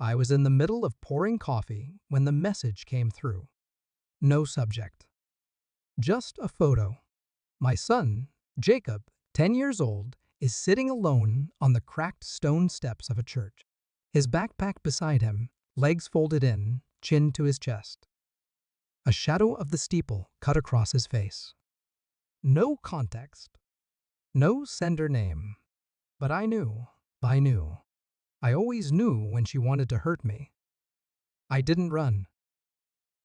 I was in the middle of pouring coffee when the message came through. No subject. Just a photo. My son, Jacob, 10 years old, is sitting alone on the cracked stone steps of a church. His backpack beside him, legs folded in, chin to his chest. A shadow of the steeple cut across his face. No context. No sender name. But I knew. I knew. I always knew when she wanted to hurt me. I didn't run.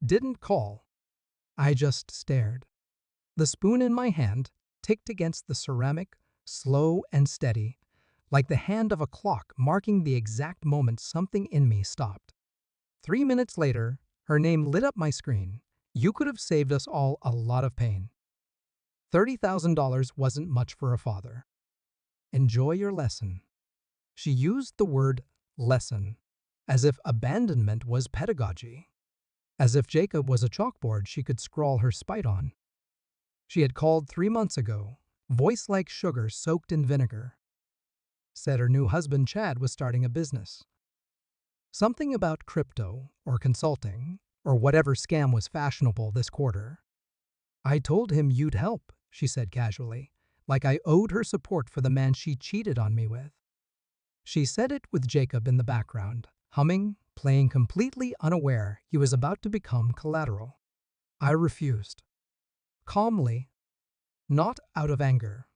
Didn't call. I just stared. The spoon in my hand ticked against the ceramic, slow and steady, like the hand of a clock marking the exact moment something in me stopped. 3 minutes later, her name lit up my screen. You could have saved us all a lot of pain. $30,000 wasn't much for a father. Enjoy your lesson. She used the word lesson, as if abandonment was pedagogy, as if Jacob was a chalkboard she could scrawl her spite on. She had called 3 months ago, voice like sugar soaked in vinegar. Said her new husband Chad was starting a business. Something about crypto or consulting or whatever scam was fashionable this quarter. I told him you'd help, she said casually, like I owed her support for the man she cheated on me with. She said it with Jacob in the background, humming, playing completely unaware he was about to become collateral. I refused. Calmly, not out of anger,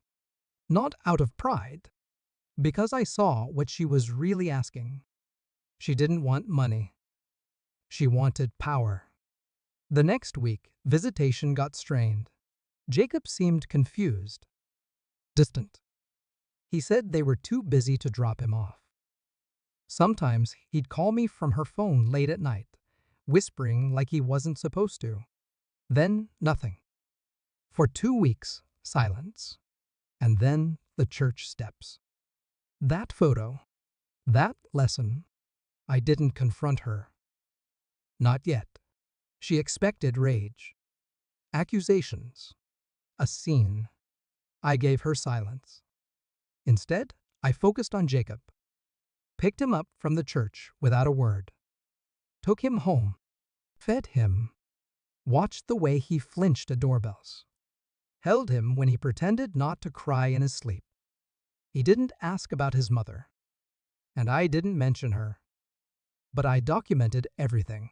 not out of pride, because I saw what she was really asking. She didn't want money. She wanted power. The next week, visitation got strained. Jacob seemed confused, distant. He said they were too busy to drop him off. Sometimes he'd call me from her phone late at night, whispering like he wasn't supposed to. Then nothing. For 2 weeks, silence. And then the church steps. That photo, that lesson, I didn't confront her. Not yet. She expected rage, accusations, a scene. I gave her silence. Instead, I focused on Jacob, picked him up from the church without a word, took him home, fed him, watched the way he flinched at doorbells, held him when he pretended not to cry in his sleep. He didn't ask about his mother, and I didn't mention her. But I documented everything.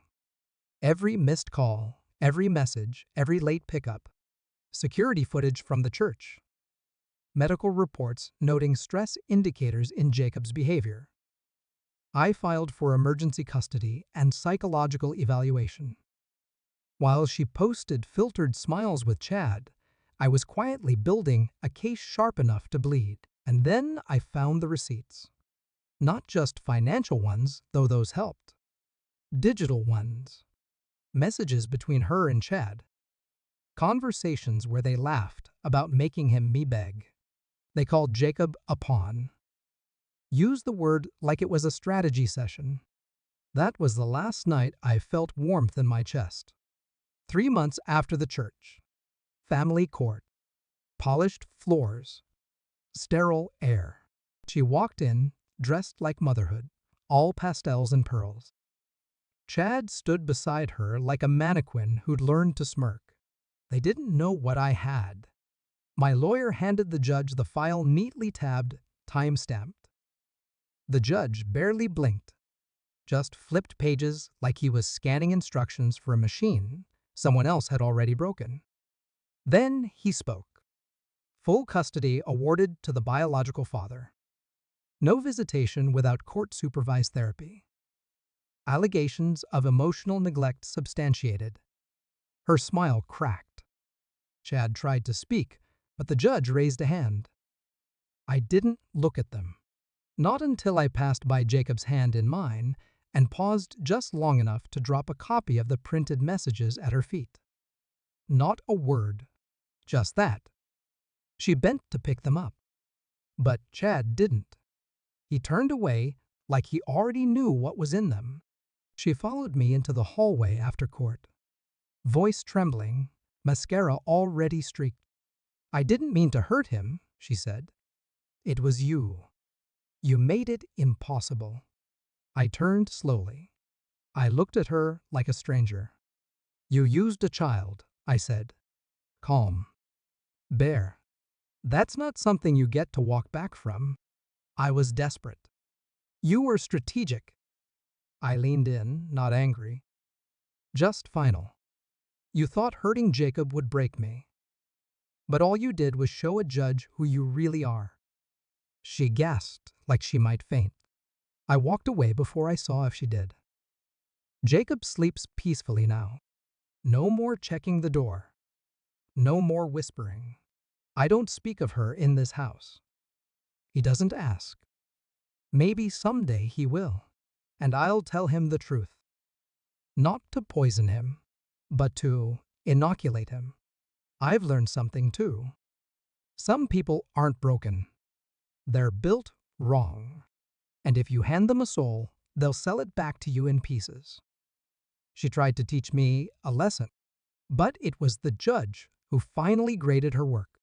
Every missed call, every message, every late pickup. Security footage from the church. Medical reports noting stress indicators in Jacob's behavior. I filed for emergency custody and psychological evaluation. While she posted filtered smiles with Chad, I was quietly building a case sharp enough to bleed. And then I found the receipts. Not just financial ones, though those helped. Digital ones. Messages between her and Chad. Conversations where they laughed about making him me beg. They called Jacob a pawn. Used the word like it was a strategy session. That was the last night I felt warmth in my chest. 3 months after the church. Family court. Polished floors. Sterile air. She walked in, dressed like motherhood, all pastels and pearls. Chad stood beside her like a mannequin who'd learned to smirk. They didn't know what I had. My lawyer handed the judge the file neatly tabbed, time-stamped. The judge barely blinked, just flipped pages like he was scanning instructions for a machine someone else had already broken. Then he spoke. Full custody awarded to the biological father. No visitation without court-supervised therapy. Allegations of emotional neglect substantiated. Her smile cracked. Chad tried to speak, but the judge raised a hand. I didn't look at them. Not until I passed by Jacob's hand in mine and paused just long enough to drop a copy of the printed messages at her feet. Not a word. Just that. She bent to pick them up. But Chad didn't. He turned away like he already knew what was in them. She followed me into the hallway after court. Voice trembling, mascara already streaked. I didn't mean to hurt him, she said. It was you. You made it impossible. I turned slowly. I looked at her like a stranger. You used a child, I said. Calm. Bear. That's not something you get to walk back from. I was desperate. You were strategic. I leaned in, not angry. Just final. You thought hurting Jacob would break me. But all you did was show a judge who you really are. She gasped like she might faint. I walked away before I saw if she did. Jacob sleeps peacefully now. No more checking the door. No more whispering. I don't speak of her in this house. He doesn't ask. Maybe someday he will, and I'll tell him the truth. Not to poison him, but to inoculate him. I've learned something too. Some people aren't broken. They're built wrong. And if you hand them a soul, they'll sell it back to you in pieces. She tried to teach me a lesson, but it was the judge who finally graded her work.